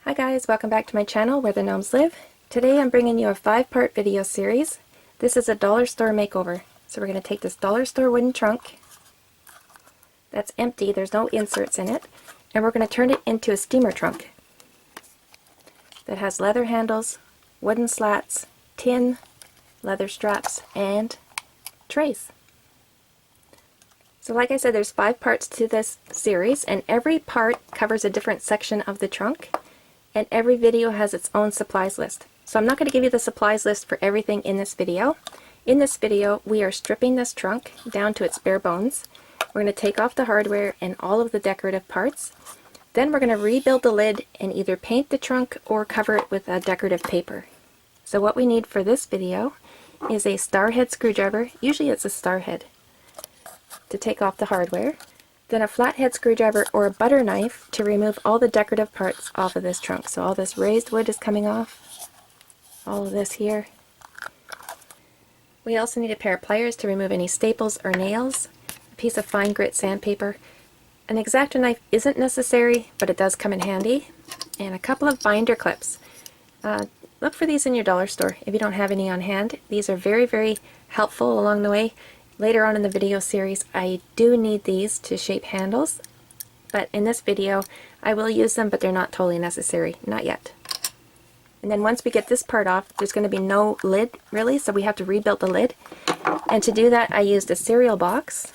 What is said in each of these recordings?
Hi guys, welcome back to my channel where the gnomes live. Today I'm bringing you a 5-part video series. This is a dollar store makeover. So we're going to take this dollar store wooden trunk that's empty, there's no inserts in it, and we're going to turn it into a steamer trunk that has leather handles, wooden slats, tin, leather straps, and trays. So like I said, there's 5 parts to this series, and every part covers a different section of the trunk. And every video has its own supplies list. So I'm not going to give you the supplies list for everything in this video. In this video, we are stripping this trunk down to its bare bones. We're going to take off the hardware and all of the decorative parts. Then we're going to rebuild the lid and either paint the trunk or cover it with a decorative paper. So what we need for this video is a star head screwdriver, usually it's a star head, to take off the hardware. Then a flathead screwdriver or a butter knife to remove all the decorative parts off of this trunk. So all this raised wood is coming off, all of this here. We also need a pair of pliers to remove any staples or nails, a piece of fine grit sandpaper. An X-Acto knife isn't necessary, but it does come in handy, and a couple of binder clips. Look for these in your dollar store if you don't have any on hand. These are very, very helpful along the way. Later on in the video series, I do need these to shape handles, but in this video I will use them, but they're not totally necessary, not yet. And then once we get this part off, there's going to be no lid really, so we have to rebuild the lid. And to do that, I used a cereal box.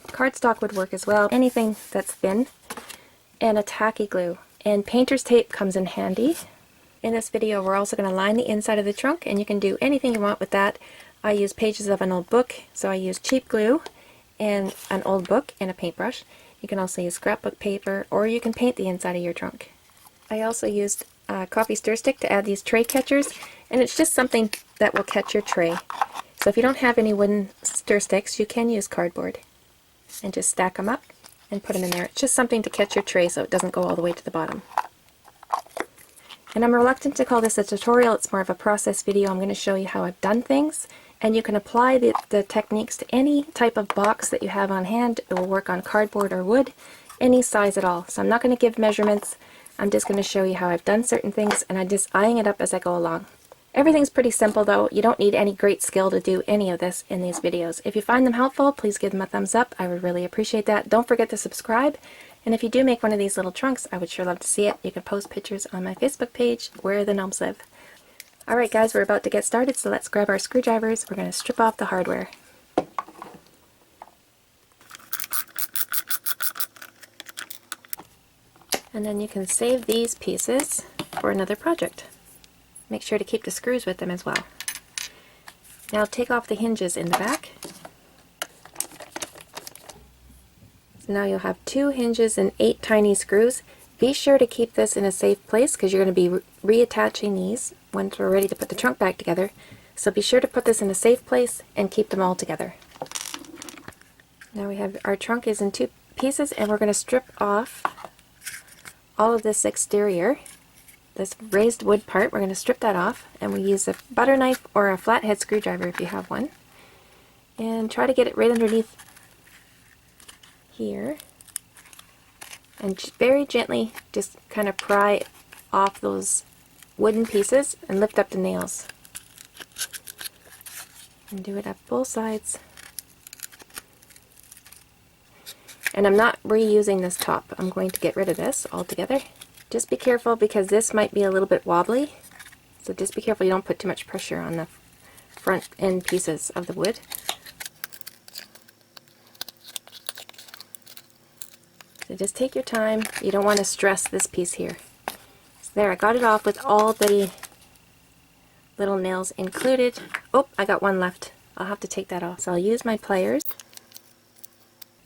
Cardstock would work as well, anything that's thin, and a tacky glue. And painter's tape comes in handy. In this video, we're also going to line the inside of the trunk, and you can do anything you want with that. I use pages of an old book, so I use cheap glue and an old book and a paintbrush. You can also use scrapbook paper, or you can paint the inside of your trunk. I also used a coffee stir stick to add these tray catchers, and it's just something that will catch your tray. So if you don't have any wooden stir sticks, you can use cardboard and just stack them up and put them in there. It's just something to catch your tray so it doesn't go all the way to the bottom. And I'm reluctant to call this a tutorial, it's more of a process video. I'm going to show you how I've done things. And you can apply the techniques to any type of box that you have on hand. It will work on cardboard or wood, any size at all. So I'm not going to give measurements. I'm just going to show you how I've done certain things, and I'm just eyeing it up as I go along. Everything's pretty simple though. You don't need any great skill to do any of this in these videos. If you find them helpful, please give them a thumbs up. I would really appreciate that. Don't forget to subscribe. And if you do make one of these little trunks, I would sure love to see it. You can post pictures on my Facebook page, Where the Gnomes Live. Alright guys, we're about to get started, so let's grab our screwdrivers. We're going to strip off the hardware. And then you can save these pieces for another project. Make sure to keep the screws with them as well. Now take off the hinges in the back. So now you'll have 2 hinges and 8 tiny screws. Be sure to keep this in a safe place because you're going to be reattaching these once we're ready to put the trunk back together. So be sure to put this in a safe place and keep them all together. Now we have our trunk is in 2 pieces, and we're going to strip off all of this exterior, this raised wood part. We're going to strip that off, and we use a butter knife or a flathead screwdriver if you have one, and try to get it right underneath here, and very gently just kind of pry off those wooden pieces and lift up the nails. And do it up both sides. And I'm not reusing this top. I'm going to get rid of this altogether. Just be careful because this might be a little bit wobbly. So just be careful you don't put too much pressure on the front end pieces of the wood. So just take your time. You don't want to stress this piece here. There, I got it off with all the little nails included. Oh, I got one left. I'll have to take that off. So I'll use my pliers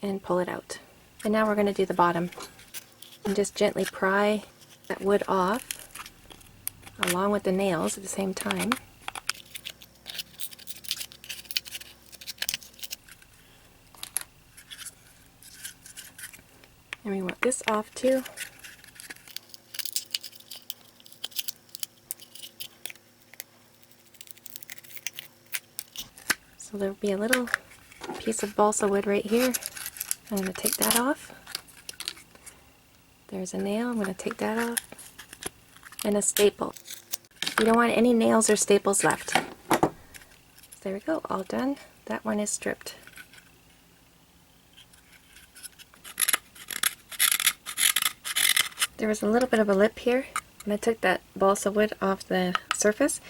and pull it out. And now we're going to do the bottom. And just gently pry that wood off along with the nails at the same time. And we want this off too. So there'll be a little piece of balsa wood right here. I'm going to take that off. There's a nail, I'm going to take that off, and a staple. You don't want any nails or staples left. There we go, all done. That one is stripped. There was a little bit of a lip here. When I took that balsa wood off the surface,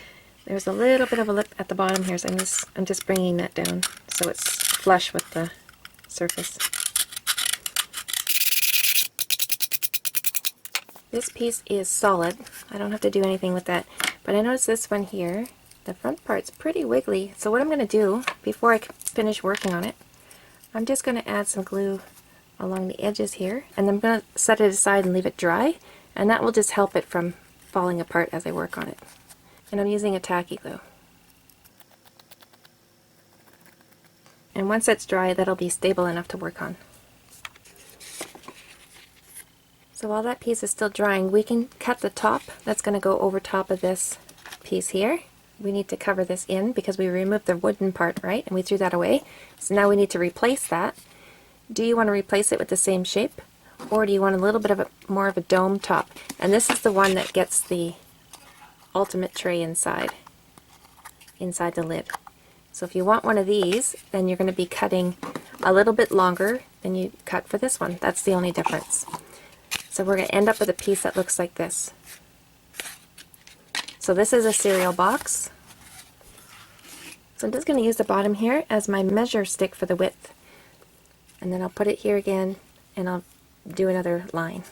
there's a little bit of a lip at the bottom here, so I'm just bringing that down so it's flush with the surface. This piece is solid. I don't have to do anything with that. But I noticed this one here, the front part's pretty wiggly. So what I'm going to do, before I finish working on it, I'm just going to add some glue along the edges here. And I'm going to set it aside and leave it dry. And that will just help it from falling apart as I work on it. And I'm using a tacky glue. And once it's dry, that'll be stable enough to work on. So while that piece is still drying, we can cut the top. That's going to go over top of this piece here. We need to cover this in because we removed the wooden part, right? And we threw that away. So now we need to replace that. Do you want to replace it with the same shape? Or do you want a little bit of more of a dome top? And this is the one that gets the ultimate tray inside the lid. So if you want one of these, then you're going to be cutting a little bit longer than you cut for this one. That's the only difference. So we're going to end up with a piece that looks like this. So this is a cereal box. So I'm just going to use the bottom here as my measure stick for the width. And then I'll put it here again and I'll do another line.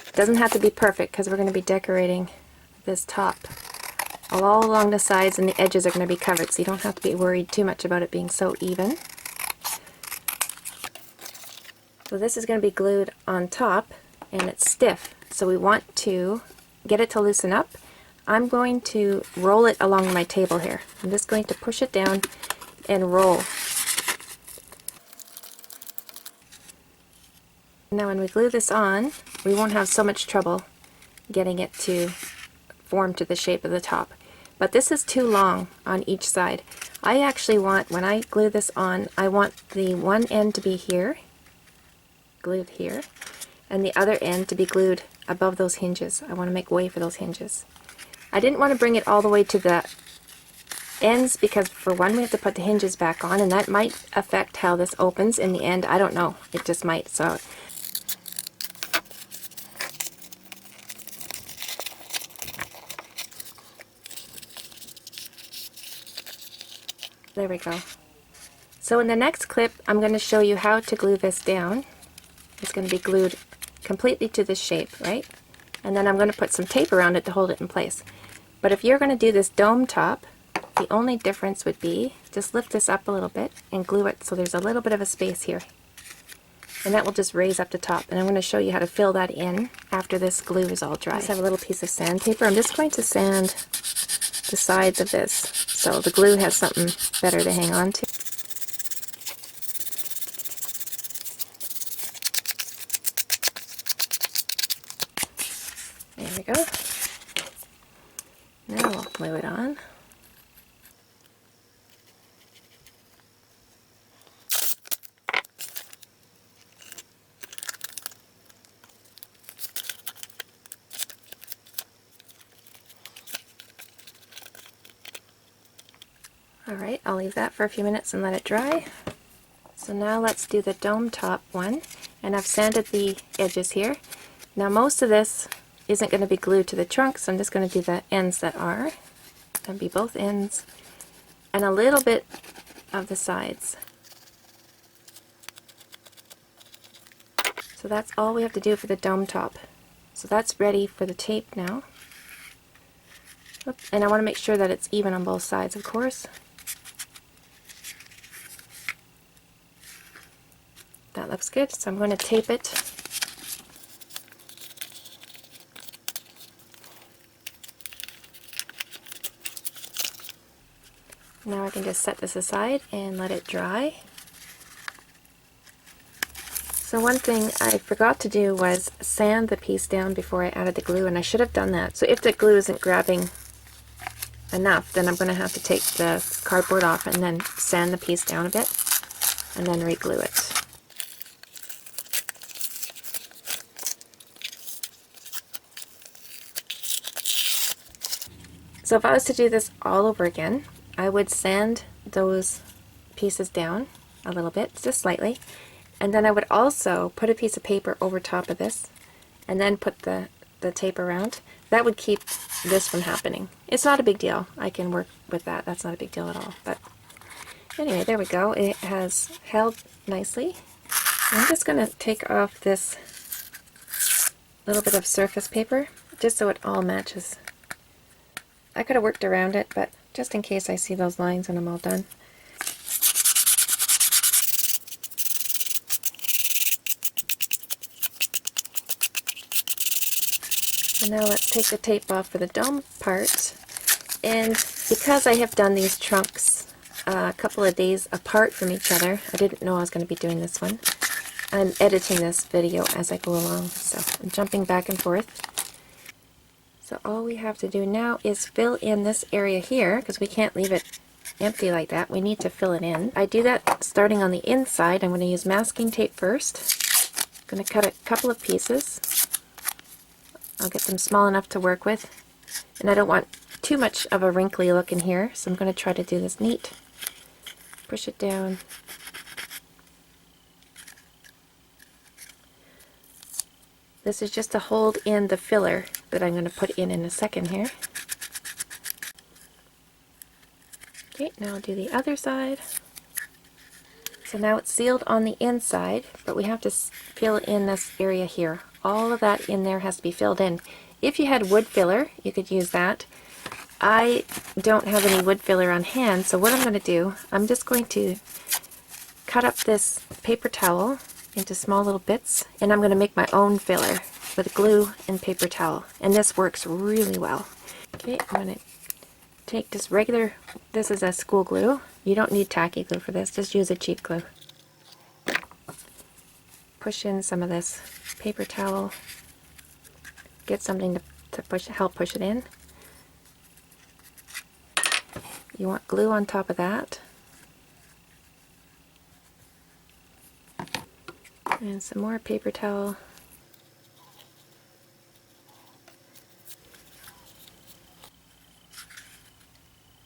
It doesn't have to be perfect because we're going to be decorating this top. All along the sides and the edges are going to be covered, so you don't have to be worried too much about it being so even. So this is going to be glued on top and it's stiff, so we want to get it to loosen up. I'm going to roll it along my table here. I'm just going to push it down and roll. Now when we glue this on, we won't have so much trouble getting it to form to the shape of the top. But this is too long on each side. I actually want, when I glue this on, I want the one end to be here, glued here, and the other end to be glued above those hinges. I want to make way for those hinges. I didn't want to bring it all the way to the ends because for one we have to put the hinges back on, and that might affect how this opens in the end. I don't know, it just might. So there we go. So in the next clip I'm going to show you how to glue this down. It's going to be glued completely to this shape, right? And then I'm going to put some tape around it to hold it in place. But if you're going to do this dome top, the only difference would be just lift this up a little bit and glue it so there's a little bit of a space here. And that will just raise up the top. And I'm going to show you how to fill that in after this glue is all dry. I just have a little piece of sandpaper. I'm just going to sand the sides of this so the glue has something better to hang on to. There we go. Now we'll glue it on. Alright, I'll leave that for a few minutes and let it dry. So now let's do the dome top one, and I've sanded the edges here. Now most of this isn't going to be glued to the trunk, so I'm just going to do the ends that are. Going to be both ends and a little bit of the sides. So that's all we have to do for the dome top. So that's ready for the tape now. Oops. And I want to make sure that it's even on both sides, of course. That looks good, so I'm going to tape it. Now I can just set this aside and let it dry. So one thing I forgot to do was sand the piece down before I added the glue, and I should have done that. So if the glue isn't grabbing enough, then I'm going to have to take the cardboard off and then sand the piece down a bit. and then re-glue it. So if I was to do this all over again, I would sand those pieces down a little bit, just slightly, and then I would also put a piece of paper over top of this and then put the tape around. That would keep this from happening. It's not a big deal. I can work with that. That's not a big deal at all. But anyway, there we go. It has held nicely. I'm just going to take off this little bit of surface paper just so it all matches. I could have worked around it, but just in case I see those lines when I'm all done. So now let's take the tape off for the dome part. And because I have done these trunks a couple of days apart from each other, I didn't know I was going to be doing this one. I'm editing this video as I go along, so I'm jumping back and forth. So all we have to do now is fill in this area here, because we can't leave it empty like that. We need to fill it in. I do that starting on the inside. I'm going to use masking tape first. I'm going to cut a couple of pieces. I'll get them small enough to work with. And I don't want too much of a wrinkly look in here, so I'm going to try to do this neat. Push it down. This is just to hold in the filler that I'm going to put in a second here. Okay, now I'll do the other side. So now it's sealed on the inside, but we have to fill in this area here. All of that in there has to be filled in. If you had wood filler, you could use that. I don't have any wood filler on hand, so what I'm going to do, I'm just going to cut up this paper towel into small little bits, and I'm going to make my own filler with glue and paper towel, and this works really well. Okay, I'm going to take just regular, this is a school glue. You don't need tacky glue for this, just use a cheap glue. Push in some of this paper towel, get something to help push it in. You want glue on top of that. And some more paper towel.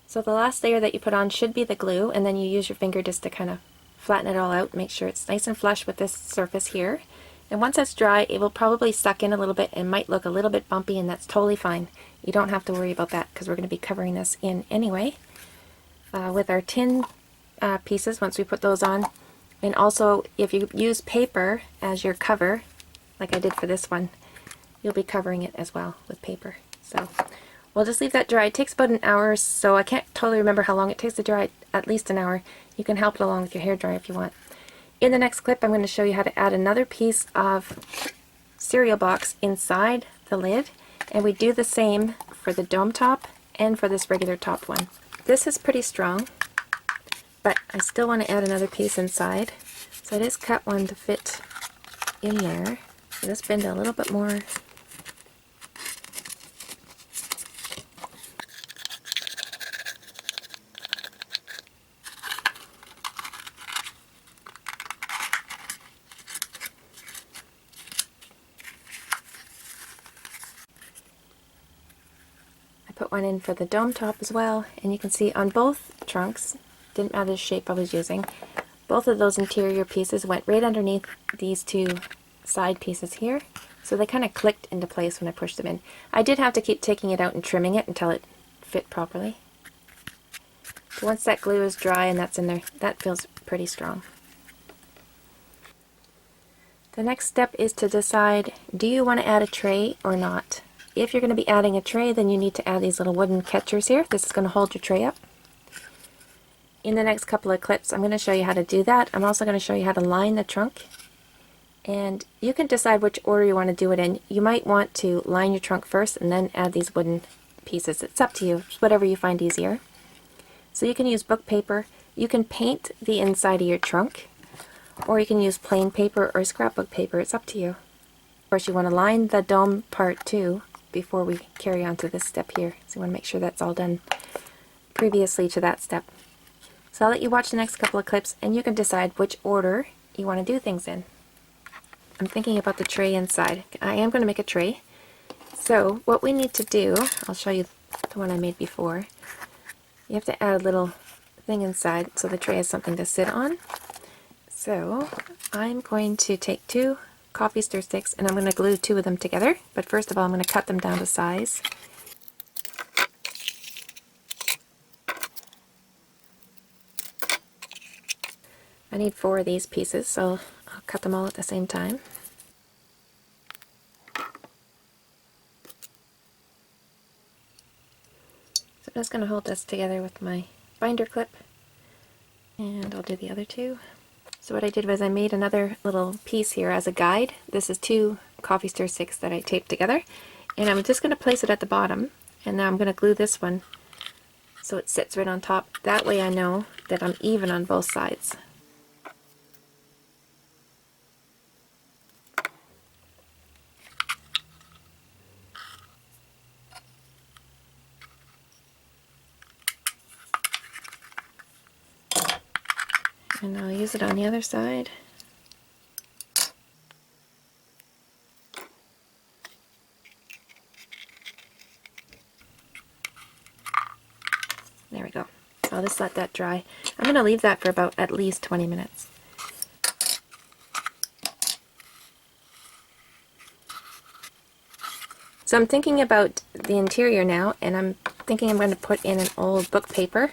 So the last layer that you put on should be the glue, and then you use your finger just to kind of flatten it all out, make sure it's nice and flush with this surface here. And once it's dry, it will probably suck in a little bit and might look a little bit bumpy, and that's totally fine. You don't have to worry about that because we're going to be covering this in anyway. With our tin pieces, once we put those on, and also if you use paper as your cover, like I did for this one, you'll be covering it as well with paper. So we'll just leave that dry. It takes about an hour, so I can't totally remember how long it takes to dry, at least an hour. You can help it along with your hairdryer if you want. In the next clip, I'm going to show you how to add another piece of cereal box inside the lid, and we do the same for the dome top and for this regular top one. This is pretty strong, but I still want to add another piece inside, so I just cut one to fit in there. So just bend a little bit more. Put one in for the dome top as well, and you can see on both trunks, didn't matter the shape I was using, both of those interior pieces went right underneath these two side pieces here, so they kind of clicked into place when I pushed them in. I did have to keep taking it out and trimming it until it fit properly. So once that glue is dry and that's in there, that feels pretty strong. The next step is to decide, do you want to add a tray or not? If you're going to be adding a tray, then you need to add these little wooden catchers here. This is going to hold your tray up. In the next couple of clips, I'm going to show you how to do that. I'm also going to show you how to line the trunk. And you can decide which order you want to do it in. You might want to line your trunk first and then add these wooden pieces. It's up to you, it's whatever you find easier. So you can use book paper. You can paint the inside of your trunk, or you can use plain paper or scrapbook paper. It's up to you. Of course, you want to line the dome part too before we carry on to this step here. So you want to make sure that's all done previously to that step. So I'll let you watch the next couple of clips and you can decide which order you want to do things in. I'm thinking about the tray inside. I am going to make a tray. So what we need to do, I'll show you the one I made before. You have to add a little thing inside so the tray has something to sit on. So I'm going to take 2 coffee stir sticks and I'm going to glue 2 of them together. But first of all, I'm going to cut them down to size. I need 4 of these pieces, so I'll cut them all at the same time. So I'm just going to hold this together with my binder clip, and I'll do the other 2. So what I did was I made another little piece here as a guide. This is 2 coffee stir sticks that I taped together, and I'm just going to place it at the bottom, and now I'm going to glue this one so it sits right on top. That way I know that I'm even on both sides. And I'll use it on the other side. There we go. I'll just let that dry. I'm going to leave that for about at least 20 minutes. So I'm thinking about the interior now, and I'm thinking I'm going to put in an old book paper.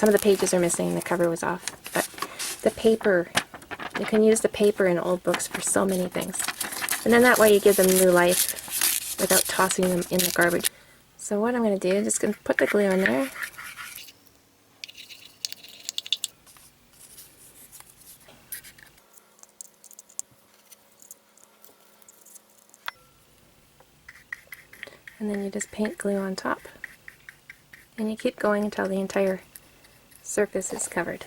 Some of the pages are missing, the cover was off. But the paper, you can use the paper in old books for so many things. And then that way you give them new life without tossing them in the garbage. So what I'm going to do is just going to put the glue in there. And then you just paint glue on top. And you keep going until the entire surface is covered.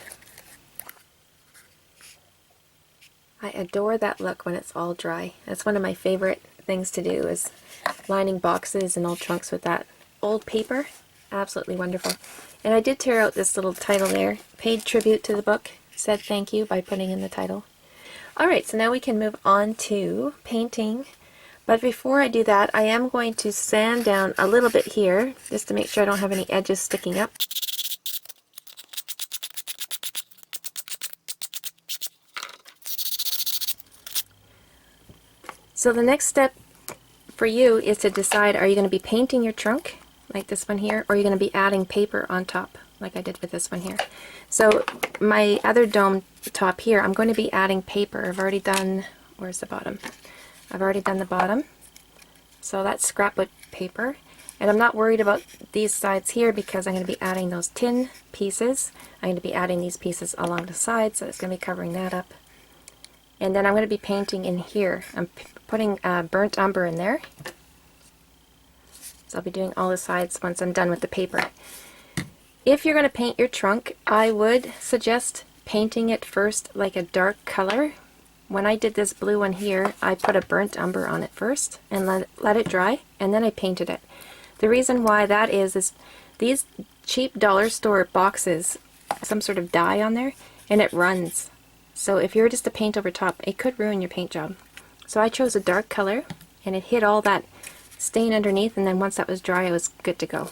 I adore that look when it's all dry. That's one of my favorite things to do, is lining boxes and old trunks with that old paper. Absolutely wonderful. And I did tear out this little title there, paid tribute to the book, said thank you by putting in the title. Alright, so now we can move on to painting. But before I do that, I am going to sand down a little bit here, just to make sure I don't have any edges sticking up. So the next step for you is to decide, are you going to be painting your trunk, like this one here, or are you going to be adding paper on top, like I did with this one here. So my other dome top here, I'm going to be adding paper. I've already done, where's the bottom? I've already done the bottom. So that's scrapbook paper. And I'm not worried about these sides here because I'm going to be adding those tin pieces. I'm going to be adding these pieces along the side, so it's going to be covering that up. And then I'm going to be painting in here. I'm putting burnt umber in there. So I'll be doing all the sides once I'm done with the paper. If you're going to paint your trunk, I would suggest painting it first like a dark color. When I did this blue one here, I put a burnt umber on it first and let it dry, and then I painted it. The reason why that is these cheap dollar store boxes, some sort of dye on there, and it runs. So if you were just to paint over top, it could ruin your paint job. So I chose a dark color, and it hid all that stain underneath, and then once that was dry, I was good to go.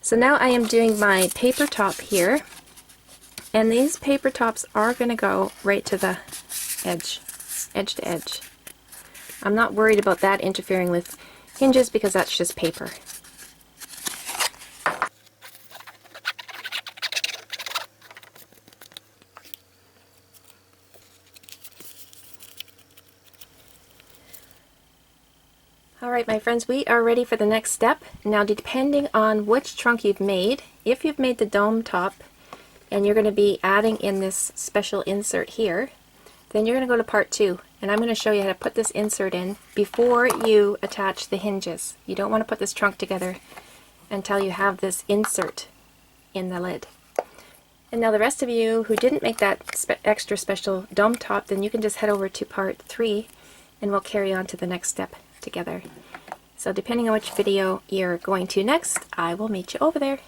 So now I am doing my paper top here, and these paper tops are going to go right to the edge to edge. I'm not worried about that interfering with hinges because that's just paper. Alright my friends, we are ready for the next step. Now depending on which trunk you've made, if you've made the dome top and you're going to be adding in this special insert here, then you're going to go to part 2, and I'm going to show you how to put this insert in before you attach the hinges. You don't want to put this trunk together until you have this insert in the lid. And now the rest of you who didn't make that extra special dome top, then you can just head over to part 3 and we'll carry on to the next step together. So depending on which video you're going to next, I will meet you over there.